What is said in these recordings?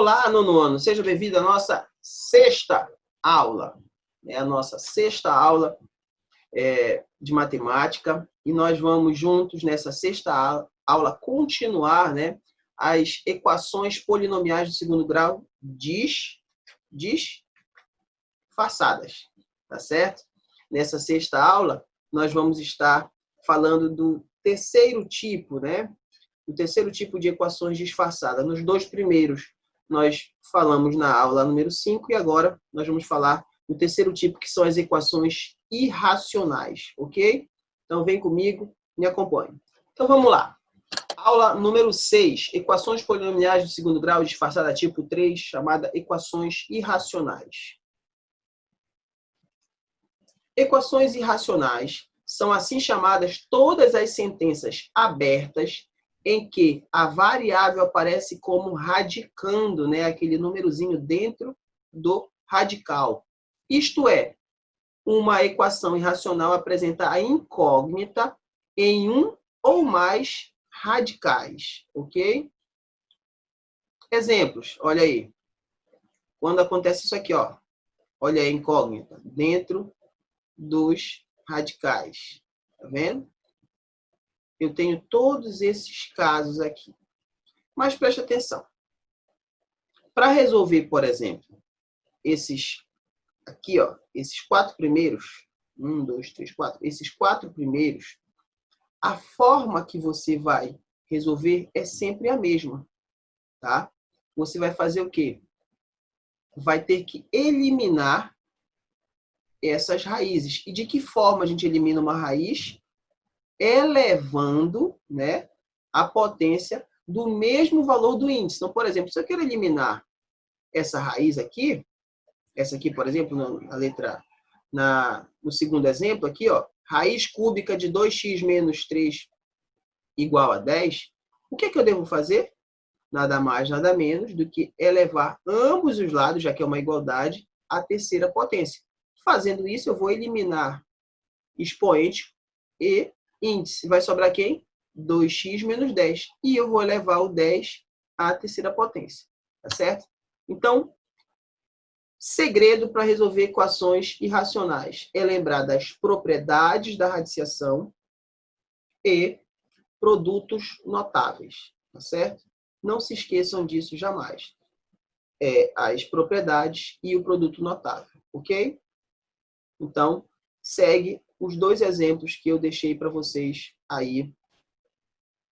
Olá, nono ano, seja bem-vindo à nossa sexta aula. É a nossa sexta aula de matemática e nós vamos juntos nessa sexta aula continuar, né, as equações polinomiais do segundo grau disfarçadas, tá certo? Nessa sexta aula, nós vamos estar falando do terceiro tipo, né? O terceiro tipo de equações disfarçadas. Nos dois primeiros, nós falamos na aula número 5 e agora nós vamos falar do terceiro tipo, que são as equações irracionais, ok? Então, vem comigo, me acompanhe. Então, vamos lá. Aula número 6, equações polinomiais do segundo grau disfarçada tipo 3, chamada equações irracionais. Equações irracionais são assim chamadas todas as sentenças abertas em que a variável aparece como radicando, né, aquele númerozinho dentro do radical. Isto é, uma equação irracional apresenta a incógnita em um ou mais radicais, ok? Exemplos, olha aí. Quando acontece isso aqui, ó, olha a incógnita dentro dos radicais, tá vendo? Eu tenho todos esses casos aqui. Mas preste atenção. Para resolver, por exemplo, esses aqui, ó, esses quatro primeiros, 1, 2, 3, 4, esses quatro primeiros, a forma que você vai resolver é sempre a mesma, tá? Você vai fazer o quê? Vai ter que eliminar essas raízes. E de que forma a gente elimina uma raiz? Elevando, né, a potência do mesmo valor do índice. Então, por exemplo, se eu quero eliminar essa raiz aqui, essa aqui, por exemplo, na letra, no segundo exemplo aqui, ó, raiz cúbica de 2x menos 3 igual a 10, o que é que eu devo fazer? Nada mais, nada menos do que elevar ambos os lados, já que é uma igualdade, à terceira potência. Fazendo isso, eu vou eliminar expoente e índice. Vai sobrar quem? 2x menos 10. E eu vou elevar o 10 à terceira potência. Tá certo? Então, segredo para resolver equações irracionais é lembrar das propriedades da radiciação e produtos notáveis. Tá certo? Não se esqueçam disso jamais. As propriedades e o produto notável. Ok? Então, segue os dois exemplos que eu deixei para vocês aí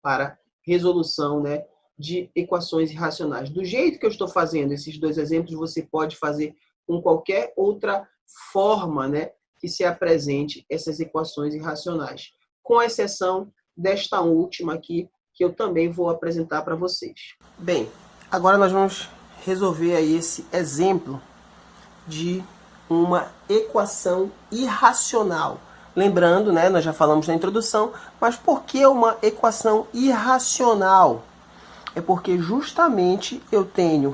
para resolução, né, de equações irracionais. Do jeito que eu estou fazendo esses dois exemplos, você pode fazer com qualquer outra forma, né, que se apresente essas equações irracionais, com exceção desta última aqui, que eu também vou apresentar para vocês. Bem, agora nós vamos resolver aí esse exemplo de uma equação irracional. Lembrando, né, nós já falamos na introdução, mas por que uma equação irracional? É porque justamente eu tenho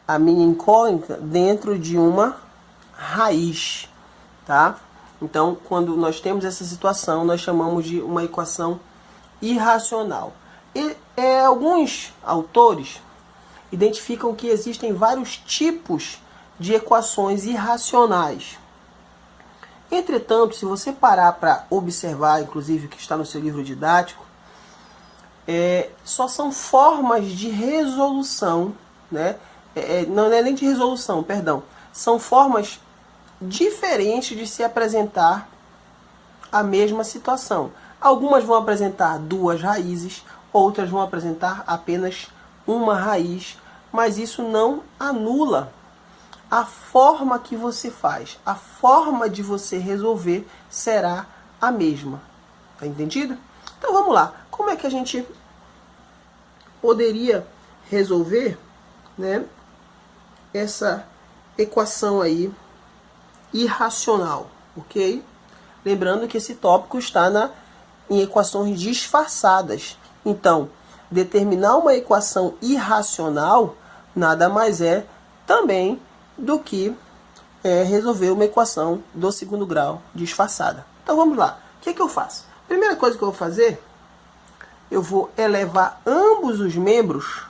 a minha incógnita dentro de uma raiz, tá? Então, quando nós temos essa situação, nós chamamos de uma equação irracional. E alguns autores identificam que existem vários tipos de equações irracionais. Entretanto, se você parar para observar, inclusive o que está no seu livro didático, só são formas de resolução, né? Não é nem de resolução, perdão. São formas diferentes de se apresentar a mesma situação. Algumas vão apresentar duas raízes, outras vão apresentar apenas uma raiz, mas isso não anula a forma que você faz. A forma de você resolver será a mesma. Tá entendido? Então vamos lá. Como é que a gente poderia resolver, né, essa equação aí irracional, ok? Lembrando que esse tópico está em equações disfarçadas. Então, determinar uma equação irracional nada mais é também do que resolver uma equação do segundo grau disfarçada. Então vamos lá. O que eu faço? Primeira coisa que eu vou fazer, eu vou elevar ambos os membros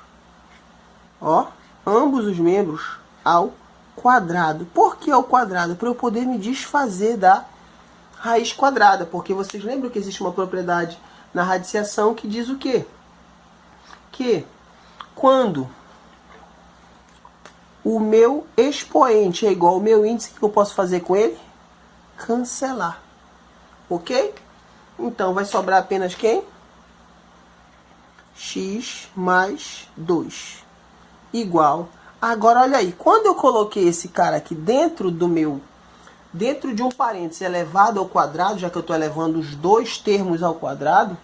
Ó, ambos os membros ao quadrado. Por que ao quadrado? Para eu poder me desfazer da raiz quadrada. Porque vocês lembram que existe uma propriedade na radiciação que diz o quê? Que quando o meu expoente é igual ao meu índice, o que eu posso fazer com ele? Cancelar. Ok? Então, vai sobrar apenas quem? X mais 2. Igual. Agora, olha aí. Quando eu coloquei esse cara aqui dentro do meu... Dentro de um parênteses elevado ao quadrado, já que eu estou elevando os dois termos ao quadrado,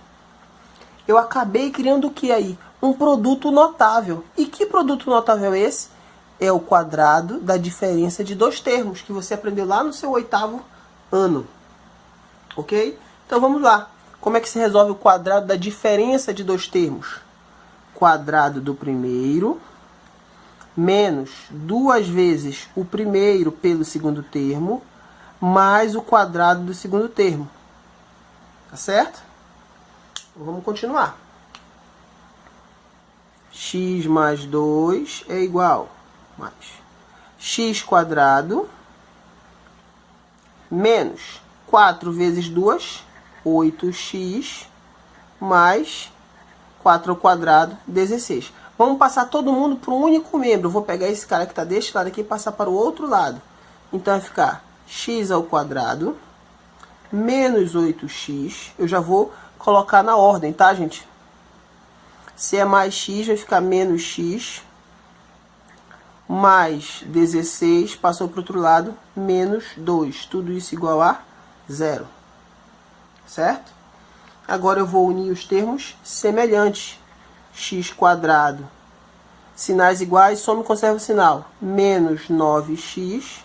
eu acabei criando o que aí? Um produto notável. E que produto notável é esse? É o quadrado da diferença de dois termos, que você aprendeu lá no seu 8º ano. Ok? Então vamos lá. Como é que se resolve o quadrado da diferença de dois termos? Quadrado do primeiro menos 2 vezes o primeiro pelo segundo termo, mais o quadrado do segundo termo. Tá certo? Vamos continuar. X mais 2 é igual mais x quadrado menos 4 vezes 2, 8x, mais 4 ao quadrado, 16. Vamos passar todo mundo para um único membro. Eu vou pegar esse cara que está deste lado aqui e passar para o outro lado. Então vai ficar x ao quadrado menos 8x. Eu já vou colocar na ordem, tá, gente? Se é mais x, vai ficar menos x. Mais 16, passou para o outro lado, menos 2. Tudo isso igual a 0. Certo? Agora eu vou unir os termos semelhantes. X quadrado, sinais iguais, soma e conserva o sinal. Menos 9x.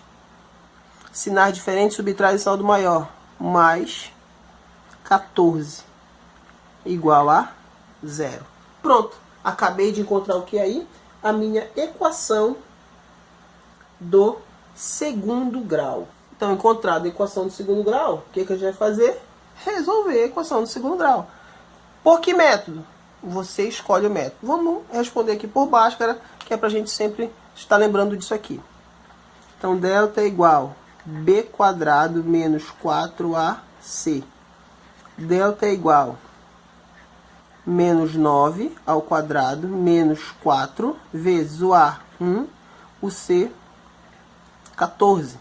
Sinais diferentes, subtrai o saldo maior. Mais 14. Igual a 0. Pronto. Acabei de encontrar o que aí? A minha equação do segundo grau. Então, encontrada a equação do segundo grau, o que a gente vai fazer? Resolver a equação do segundo grau. Por que método? Você escolhe o método. Vamos responder aqui por baixo, que é para a gente sempre estar lembrando disso aqui. Então, delta é igual a b quadrado menos 4ac. Delta é igual a menos 9 ao quadrado menos 4 vezes o a, 1, o c, 14.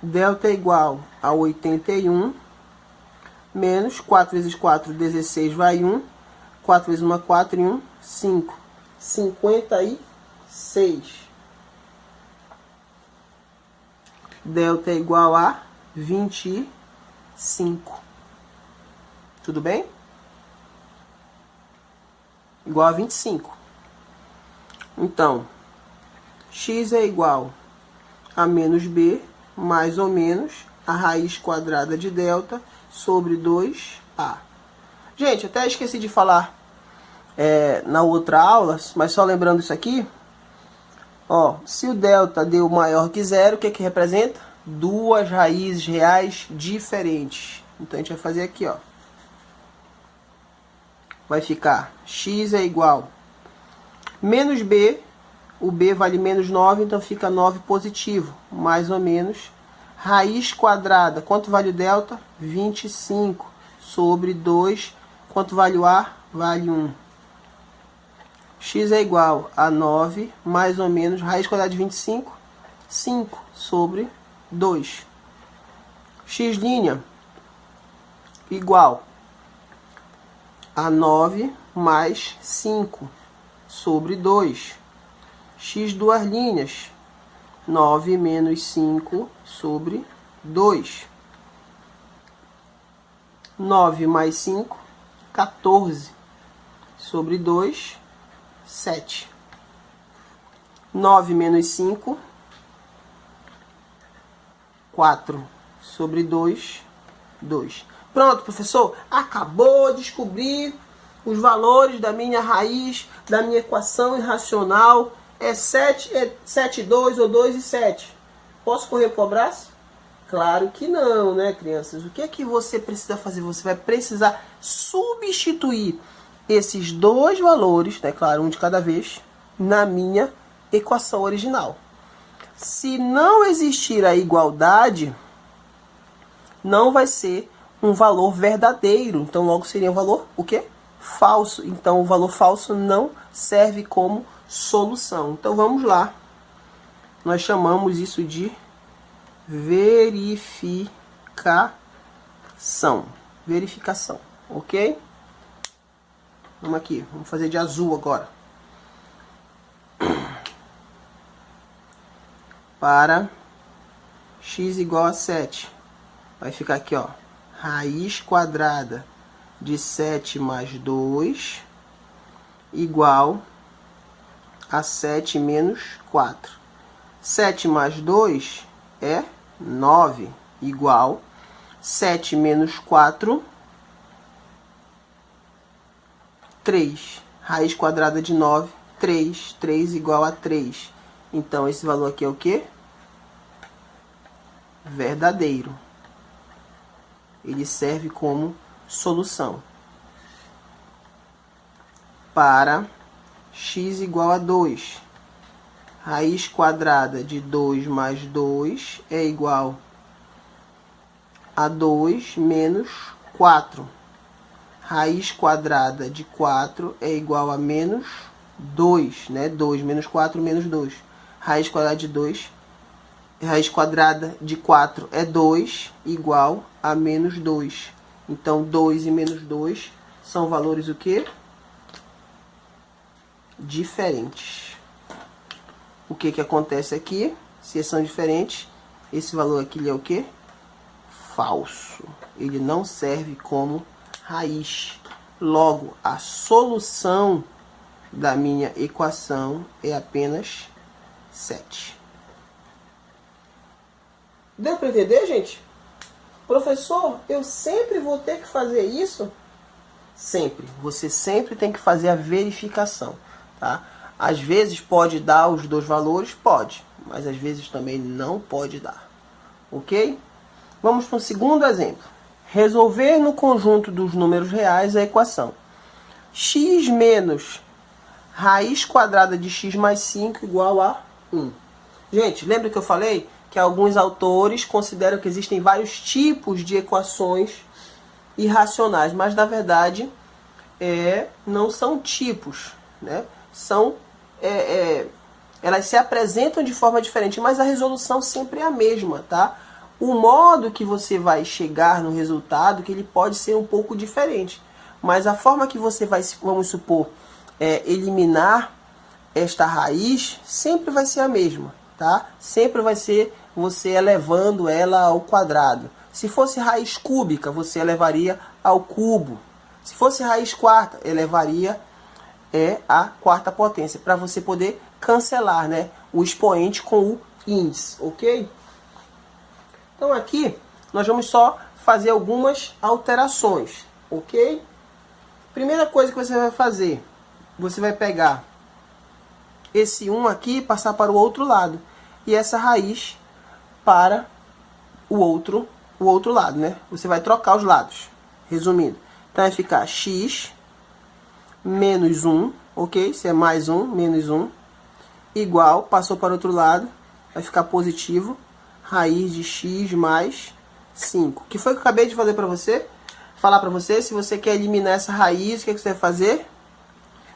Delta é igual a 81 menos 4 vezes 4, 16, vai 1. 4 vezes 1, 4 e 1, 5. 56. Delta é igual a 25. Tudo bem? Igual a 25. Então, x é igual a menos b, mais ou menos, a raiz quadrada de delta sobre 2a. Gente, até esqueci de falar na outra aula, mas só lembrando isso aqui. Ó, se o delta deu maior que zero, o que representa? Duas raízes reais diferentes. Então a gente vai fazer aqui, ó. Vai ficar x é igual menos b, o b vale menos 9, então fica 9 positivo, mais ou menos, raiz quadrada, quanto vale o delta? 25, sobre 2, quanto vale o a? Vale 1. X é igual a 9, mais ou menos, raiz quadrada de 25, 5, sobre 2. X' igual a 9 mais 5 sobre 2. X duas linhas, 9 menos 5 sobre 2. 9 mais 5, 14 sobre 2, 7. 9 menos 5, 4 sobre 2, 2. Pronto, professor, acabou de descobrir os valores da minha raiz, da minha equação irracional. É 7, 2 ou 2 e 7. Posso correr para o abraço? Claro que não, né, crianças? O que é que você precisa fazer? Você vai precisar substituir esses dois valores, né, claro, um de cada vez, na minha equação original. Se não existir a igualdade, não vai ser um valor verdadeiro. Então, logo seria um valor, o quê? Falso. Então, o valor falso não serve como solução. Então, vamos lá. Nós chamamos isso de verificação. Verificação, ok? Vamos aqui, vamos fazer de azul agora. Para x igual a 7. Vai ficar aqui, ó. Raiz quadrada de 7 mais 2 igual a 7 menos 4. 7 mais 2 é 9, igual 7 menos 4, 3. Raiz quadrada de 9, 3. 3 igual a 3. Então, esse valor aqui é o quê? Verdadeiro. Ele serve como solução. Para x igual a 2. Raiz quadrada de 2 mais 2 é igual a 2 menos 4. Raiz quadrada de 4 é igual a menos 2, né? 2 menos 4 menos 2. Raiz quadrada de 2, raiz quadrada de 4 é 2, igual a menos 2. Então, 2 e menos 2 são valores o quê? Diferentes. O que que acontece aqui? Se são diferentes, esse valor aqui ele é o quê? Falso. Ele não serve como raiz. Logo, a solução da minha equação é apenas 7. Deu para entender, gente? Professor, eu sempre vou ter que fazer isso? Sempre. Você sempre tem que fazer a verificação, tá? Às vezes pode dar os dois valores? Pode. Mas às vezes também não pode dar. Ok? Vamos para um segundo exemplo. Resolver no conjunto dos números reais a equação x menos raiz quadrada de x mais 5 igual a 1. Gente, lembra que eu falei que alguns autores consideram que existem vários tipos de equações irracionais, mas na verdade não são tipos, né? Elas se apresentam de forma diferente, mas a resolução sempre é a mesma, tá? O modo que você vai chegar no resultado, que ele pode ser um pouco diferente, mas a forma que você vai, vamos supor, eliminar esta raiz, sempre vai ser a mesma, tá? Sempre vai ser você elevando ela ao quadrado. Se fosse raiz cúbica, você elevaria ao cubo. Se fosse raiz quarta, elevaria a quarta potência, para você poder cancelar, né, o expoente com o índice, ok? Então aqui nós vamos só fazer algumas alterações, ok? Primeira coisa que você vai fazer, você vai pegar esse 1 aqui e passar para o outro lado, e essa raiz para o outro lado, né? Você vai trocar os lados, resumindo. Então vai ficar x menos 1, ok? Se é mais 1, menos 1, igual, passou para o outro lado, vai ficar positivo, raiz de x mais 5. O que foi que eu acabei de fazer para você? Falar para você, se você quer eliminar essa raiz, o que você vai fazer?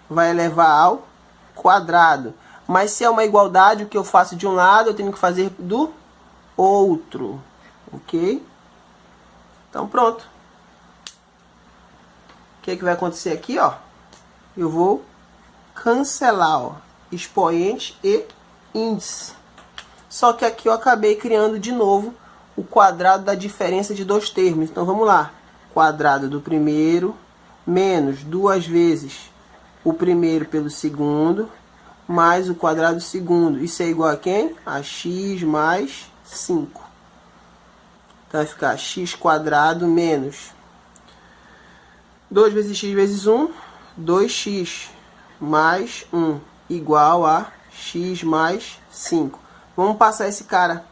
Vai elevar ao quadrado. Mas se é uma igualdade, o que eu faço de um lado, eu tenho que fazer do outro, ok? Então pronto. O que vai acontecer aqui, ó? Eu vou cancelar, ó, expoente e índice. Só que aqui eu acabei criando de novo o quadrado da diferença de dois termos. Então vamos lá. Quadrado do primeiro menos 2 vezes o primeiro pelo segundo mais o quadrado do segundo. Isso é igual a quem? A x mais 5. Então vai ficar x quadrado menos 2 vezes x vezes 1, 2x mais 1 igual a x mais 5. Vamos passar esse cara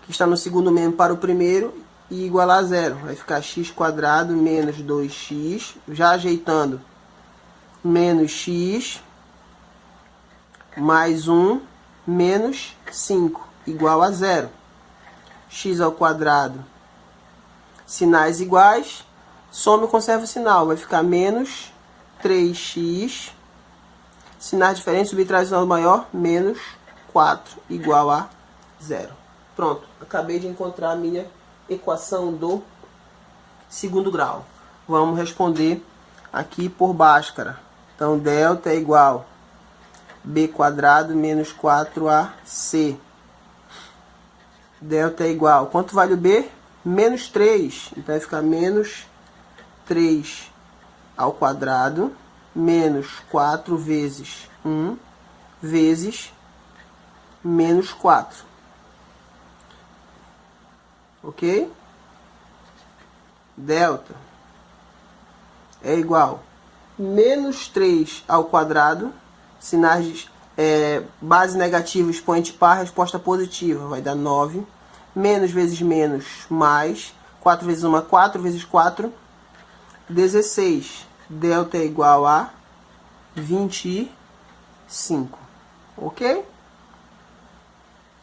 que está no segundo membro para o primeiro e igualar a zero. Vai ficar x quadrado menos 2x, já ajeitando, menos x mais 1 menos 5 igual a 0. X ao quadrado, sinais iguais, soma e conserva o sinal, vai ficar menos 3x, sinais diferentes, subtrai o sinal maior, menos 4 igual a 0. Pronto, acabei de encontrar a minha equação do segundo grau. Vamos responder aqui por Bhaskara. Então, delta é igual b quadrado menos 4ac. Delta é igual, quanto vale o b? Menos 3. Então, vai ficar menos 3 ao quadrado menos 4 vezes 1 vezes menos 4. Ok? Delta é igual menos 3 ao quadrado, sinais base negativa, expoente par, resposta positiva, vai dar 9, menos vezes menos, mais, 4 vezes 1, 4 vezes 4, 16. Delta é igual a 25. Ok?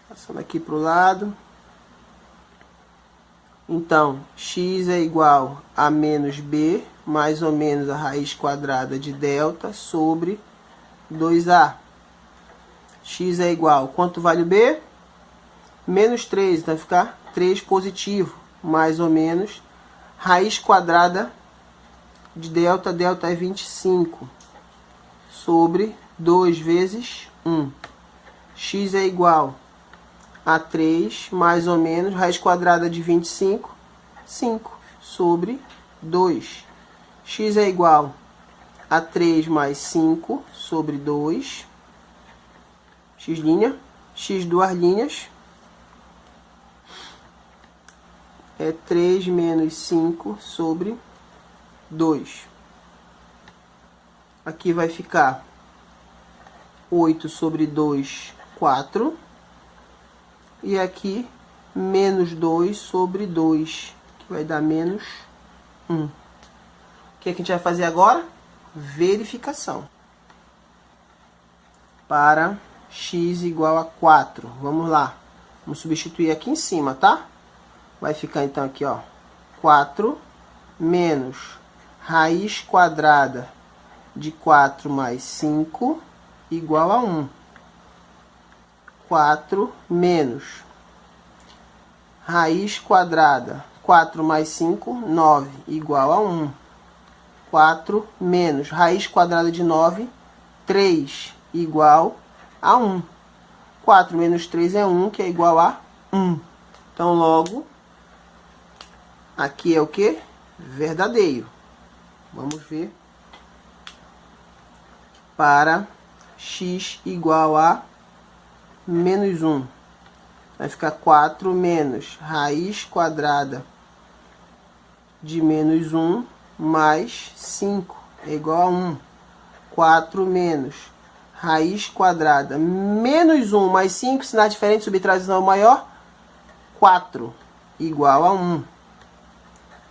Passando aqui para o lado. Então, x é igual a menos b, mais ou menos a raiz quadrada de delta sobre 2a. X é igual, quanto vale o b? Menos 3, então vai ficar 3 positivo, mais ou menos, raiz quadrada de delta, delta é 25, sobre 2 vezes 1. X é igual a 3, mais ou menos, raiz quadrada de 25, 5, sobre 2. X é igual a 3 mais 5, sobre 2. X', x duas linhas, é 3 menos 5 sobre 2. Aqui vai ficar 8 sobre 2, 4. E aqui, menos 2 sobre 2, que vai dar menos 1. O que a gente vai fazer agora? Verificação. Para x igual a 4. Vamos lá. Vamos substituir aqui em cima, tá? Vai ficar então aqui, ó, 4 menos raiz quadrada de 4 mais 5 igual a 1. 4 menos raiz quadrada, 4 mais 5, 9, igual a 1. 4 menos raiz quadrada de 9, 3, igual a 1. 4 menos 3 é 1, que é igual a 1. Então, logo, aqui é o que? Verdadeiro. Vamos ver. Para x igual a menos 1. Vai ficar 4 menos raiz quadrada de menos 1 mais 5 é igual a 1. 4 menos raiz quadrada menos 1 mais 5, sinal diferente, subtrai o sinal maior, 4 igual a 1.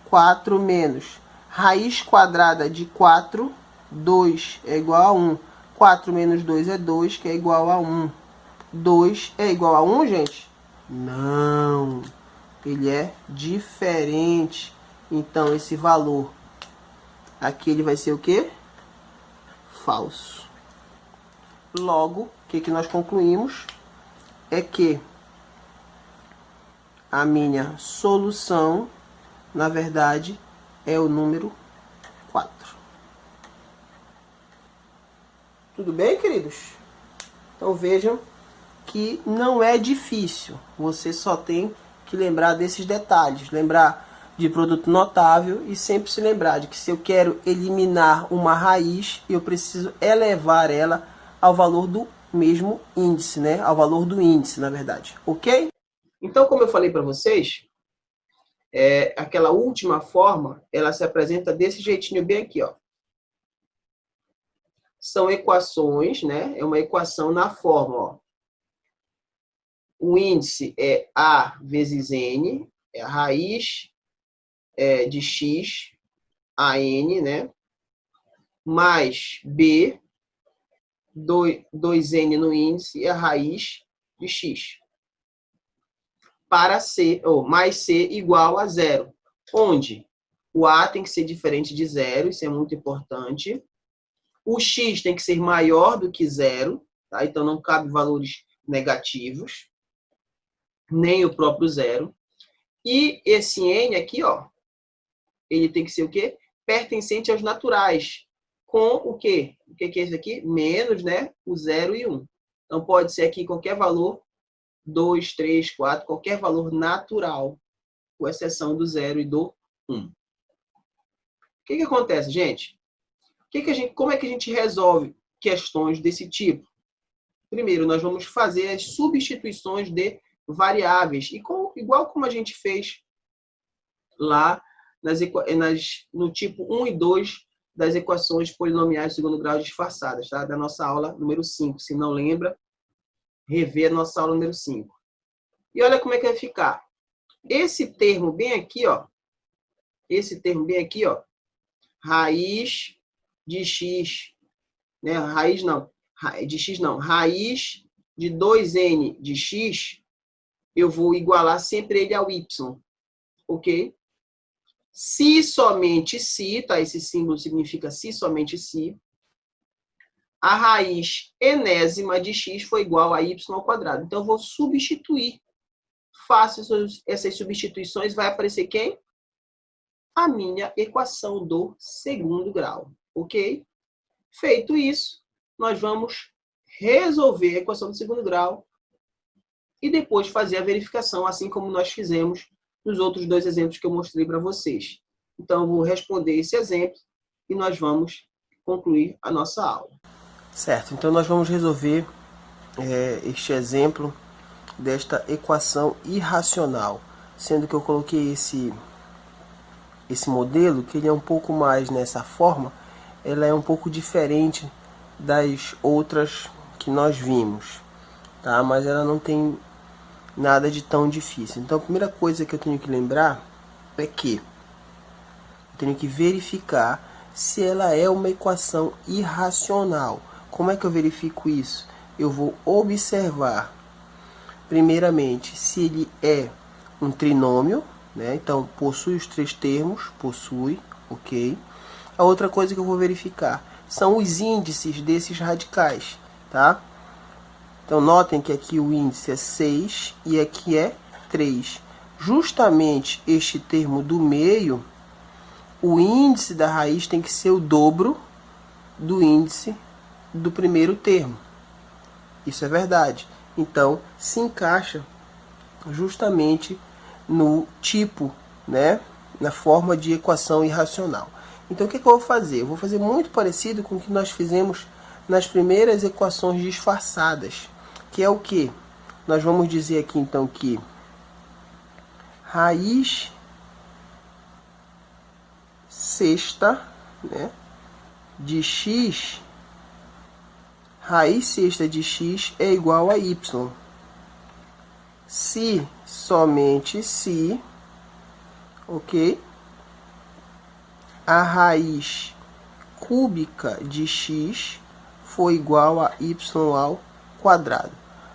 4 menos raiz quadrada de 4, 2 é igual a 1. 4 menos 2 é 2, que é igual a 1. 2 é igual a 1, gente? Não. Ele é diferente. Então, esse valor aqui ele vai ser o quê? Falso. Logo, o que nós concluímos é que a minha solução, na verdade, é o número 4. Tudo bem, queridos? Então, vejam que não é difícil. Você só tem que lembrar desses detalhes. Lembrar de produto notável e sempre se lembrar de que se eu quero eliminar uma raiz, eu preciso elevar ela ao valor do mesmo índice, né? Ao valor do índice, na verdade. Ok? Então, como eu falei para vocês, aquela última forma, ela se apresenta desse jeitinho bem aqui, ó. São equações, né? É uma equação na forma, ó. O índice é A vezes N, é a raiz de X, a N, né? Mais B 2n no índice e a raiz de x. Para C, ou mais C igual a zero. Onde o A tem que ser diferente de zero, isso é muito importante. O x tem que ser maior do que zero, tá? Então não cabe valores negativos, nem o próprio zero. E esse n aqui, ó, ele tem que ser o quê? Pertencente aos naturais. Com o quê? O que é isso aqui? Menos, né? O 0 e 1. Então, pode ser aqui qualquer valor, 2, 3, 4, qualquer valor natural, com exceção do 0 e do 1. O que acontece, gente? Como é que a gente resolve questões desse tipo? Primeiro, nós vamos fazer as substituições de variáveis. Igual como a gente fez lá no tipo 1 e 2 das equações polinomiais de segundo grau disfarçadas, tá? Da nossa aula número 5. Se não lembra, rever a nossa aula número 5. E olha como é que vai ficar. Esse termo bem aqui, ó, raiz de x, né? Raiz de 2n de x, eu vou igualar sempre ele ao y, ok? Se somente se, tá? Esse símbolo significa se somente se, a raiz enésima de x foi igual a y ao quadrado. Então, eu vou substituir. Faço essas substituições, vai aparecer quem? A minha equação do segundo grau, ok? Feito isso, nós vamos resolver a equação do segundo grau e depois fazer a verificação, assim como nós fizemos nos outros dois exemplos que eu mostrei para vocês. Então, eu vou responder esse exemplo e nós vamos concluir a nossa aula. Certo, então nós vamos resolver este exemplo desta equação irracional, sendo que eu coloquei esse modelo, que ele é um pouco mais nessa forma, ela é um pouco diferente das outras que nós vimos, tá? Mas ela não tem nada de tão difícil. Então, a primeira coisa que eu tenho que lembrar é que eu tenho que verificar se ela é uma equação irracional. Como é que eu verifico isso? Eu vou observar, primeiramente, se ele é um trinômio, né? Então, possui os três termos, possui, ok? A outra coisa que eu vou verificar são os índices desses radicais, tá? Então, notem que aqui o índice é 6 e aqui é 3. Justamente este termo do meio, o índice da raiz tem que ser o dobro do índice do primeiro termo. Isso é verdade. Então, se encaixa justamente no tipo, né? Na forma de equação irracional. Então, o que eu vou fazer? Eu vou fazer muito parecido com o que nós fizemos nas primeiras equações disfarçadas, que é o que? Nós vamos dizer aqui, então, que raiz sexta, né, de x, raiz sexta de x é igual a y. Se, somente se, ok? A raiz cúbica de x for igual a y ao quadrado.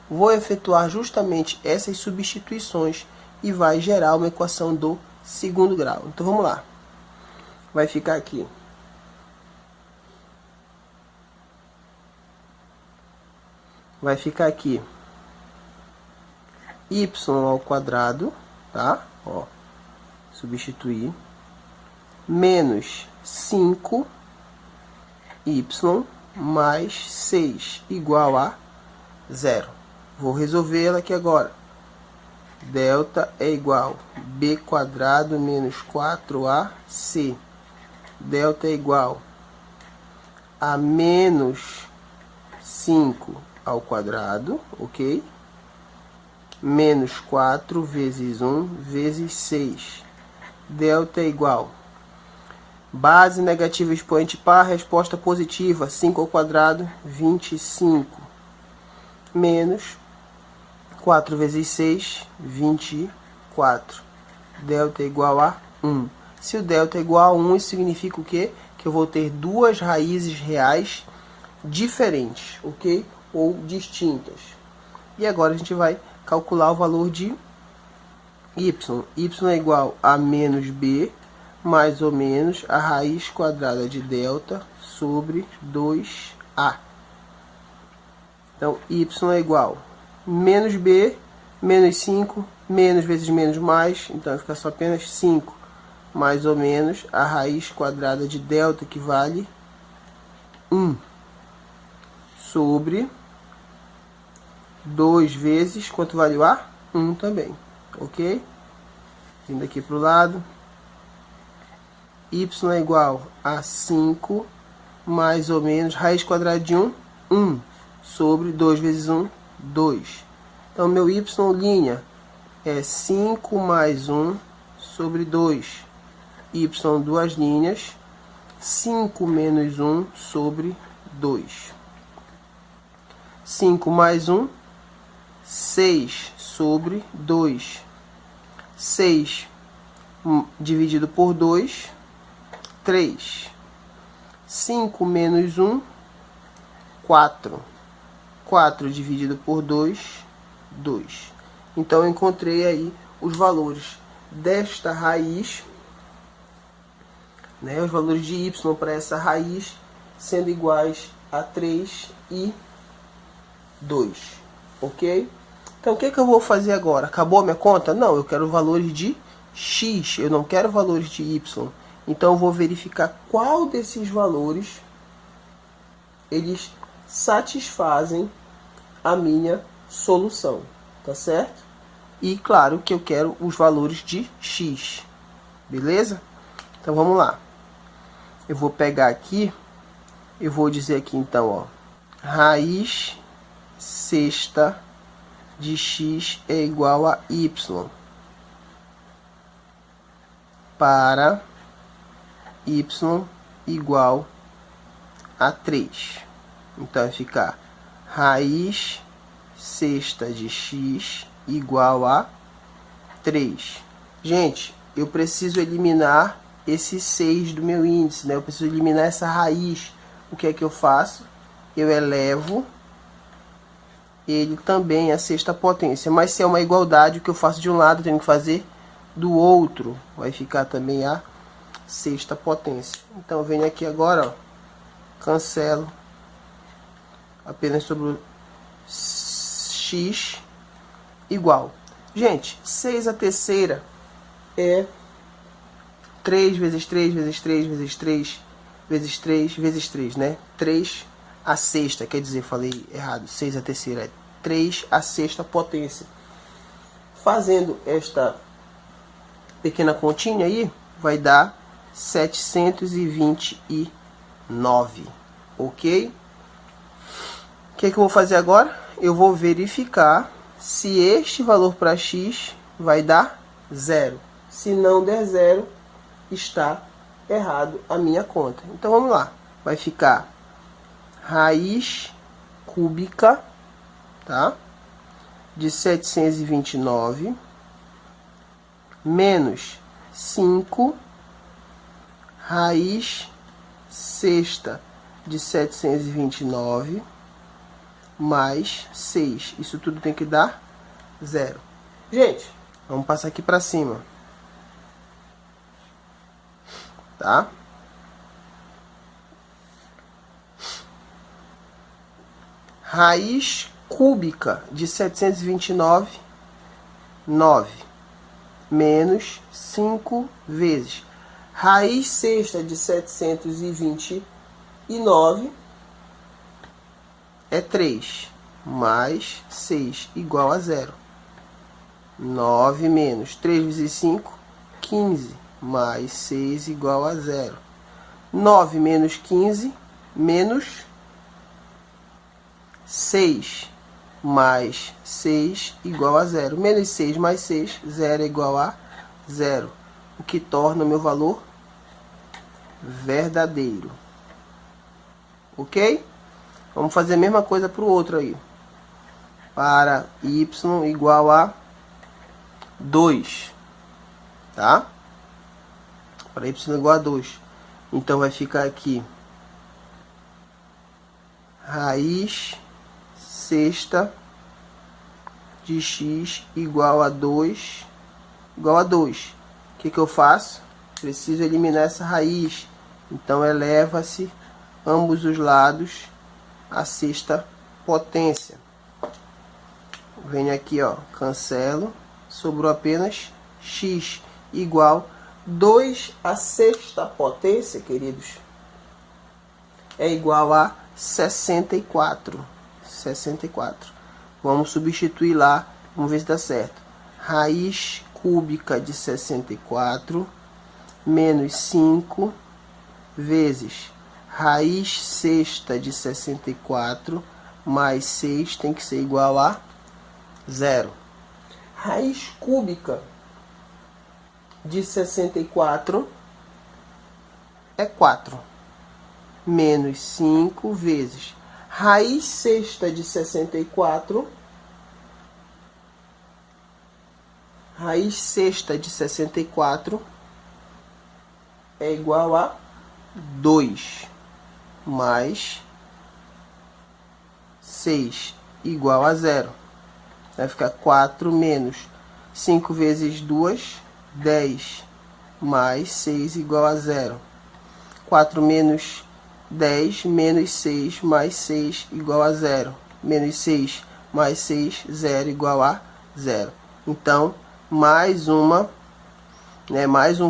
Vou efetuar justamente essas substituições e vai gerar uma equação do segundo grau. Então, vamos lá. Vai ficar aqui. Vai ficar aqui y ao quadrado, tá? Ó, substituir. Menos 5y mais 6 igual a 0. Vou resolvê-la aqui agora. Delta é igual a b quadrado menos 4ac. Delta é igual a menos 5 ao quadrado, ok? Menos 4 vezes 1 vezes 6. Delta é igual a base negativa expoente par, resposta positiva, 5 ao quadrado, 25. Menos 4 vezes 6, 24. Delta é igual a 1. Se o delta é igual a 1, isso significa o quê? Que eu vou ter duas raízes reais diferentes, ok? Ou distintas. E agora a gente vai calcular o valor de y. Y é igual a menos b, mais ou menos a raiz quadrada de delta sobre 2a. Então, y é igual a menos b, menos 5, menos vezes menos mais, então fica só apenas 5, mais ou menos a raiz quadrada de delta, que vale 1, sobre 2 vezes, quanto vale o a? 1 também, ok? Vindo aqui para o lado, y é igual a 5, mais ou menos, raiz quadrada de 1, 1, sobre 2 vezes 1, 2. Então, meu y' é 5 mais 1 sobre 2. Y, duas linhas, 5 menos 1 sobre 2. 5 mais 1, 6 sobre 2. 6 dividido por 2, 3. 5 menos 1, 4. 4 dividido por 2, 2. Então, eu encontrei aí os valores desta raiz, né, os valores de y para essa raiz, sendo iguais a 3 e 2. Ok? Então, o que eu vou fazer agora? Acabou a minha conta? Não, eu quero valores de x, eu não quero valores de y. Então, eu vou verificar qual desses valores eles satisfazem a minha solução, tá certo? E claro que eu quero os valores de x, beleza? Então vamos lá. Eu vou pegar aqui, eu vou dizer aqui então, ó, raiz sexta de x é igual a y para y igual a 3. Então vai ficar raiz sexta de x igual a 3. Gente, eu preciso eliminar esse 6 do meu índice, né? Eu preciso eliminar essa raiz. O que é que eu faço? Eu elevo ele também à sexta potência. Mas se é uma igualdade, o que eu faço de um lado, eu tenho que fazer do outro. Vai ficar também a sexta potência. Então eu venho aqui agora, ó, cancelo apenas sobre o x igual. Gente, 6 a terceira é 3 vezes 3 vezes 3 vezes 3 vezes 3 vezes 3, né? 3 a sexta, quer dizer, falei errado, 6 a terceira é 3 a sexta potência. Fazendo esta pequena continha aí, vai dar 729, ok? O que é que eu vou fazer agora? Eu vou verificar se este valor para x vai dar 0. Se não der 0, está errado a minha conta. Então vamos lá. Vai ficar raiz cúbica, tá? De 729 menos 5 raiz sexta de 729 mais 6. Isso tudo tem que dar 0. Gente, vamos passar aqui para cima. Tá? Raiz cúbica de 729, 9. Menos 5 vezes. Raiz sexta de 729 é 3, mais 6, igual a 0. 9 menos 3 vezes 5, 15, mais 6, igual a 0. 9 menos 15, menos 6, mais 6, igual a 0. Menos 6 mais 6, 0 é igual a 0. O que torna o meu valor verdadeiro. Ok? Vamos fazer a mesma coisa para o outro aí. Para y igual a 2. Tá? Para y igual a 2. Então vai ficar aqui raiz sexta de x igual a 2, igual a 2. O que eu faço? Preciso eliminar essa raiz. Então, eleva-se ambos os lados à sexta potência. Venho aqui, ó, cancelo. Sobrou apenas x igual 2 à sexta potência, queridos. É igual a 64. 64. Vamos substituir lá. Vamos ver se dá certo. Raiz cúbica de 64 menos 5 vezes raiz sexta de 64 mais 6 tem que ser igual a 0. Raiz cúbica de 64 é 4. Menos 5 vezes raiz sexta de 64. Raiz sexta de 64 é igual a 2 mais 6 igual a 0. Vai ficar 4 menos 5 vezes 2, 10, mais 6 igual a 0. 4 menos 10 menos 6 mais 6 igual a 0. Menos 6 mais 6, 0 igual a 0. Então, mais um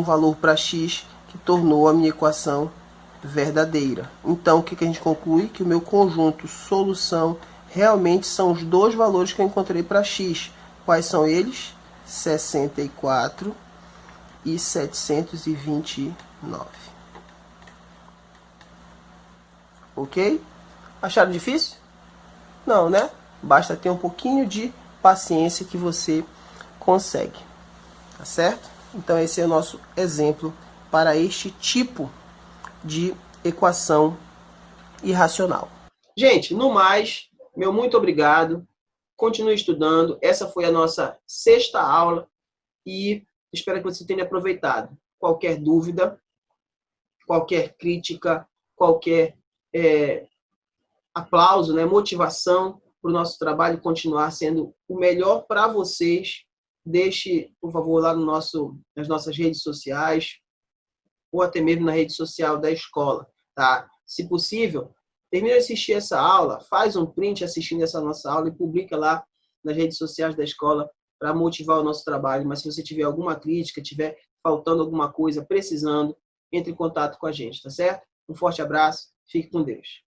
valor para x que tornou a minha equação verdadeira. Então, o que a gente conclui? Que o meu conjunto solução realmente são os dois valores que eu encontrei para x. Quais são eles? 64 e 729. Ok? Acharam difícil? Não, né? Basta ter um pouquinho de paciência que você consegue. Tá certo? Então, esse é o nosso exemplo para este tipo de equação irracional. Gente, no mais, meu muito obrigado. Continue estudando. Essa foi a nossa sexta aula e espero que você tenha aproveitado. Qualquer dúvida, qualquer crítica, qualquer aplauso, motivação para o nosso trabalho continuar sendo o melhor para vocês, deixe, por favor, lá nas nossas redes sociais ou até mesmo na rede social da escola, tá? Se possível, termina de assistir essa aula, faz um print assistindo essa nossa aula e publica lá nas redes sociais da escola para motivar o nosso trabalho. Mas se você tiver alguma crítica, tiver faltando alguma coisa, precisando, entre em contato com a gente, tá certo? Um forte abraço, fique com Deus.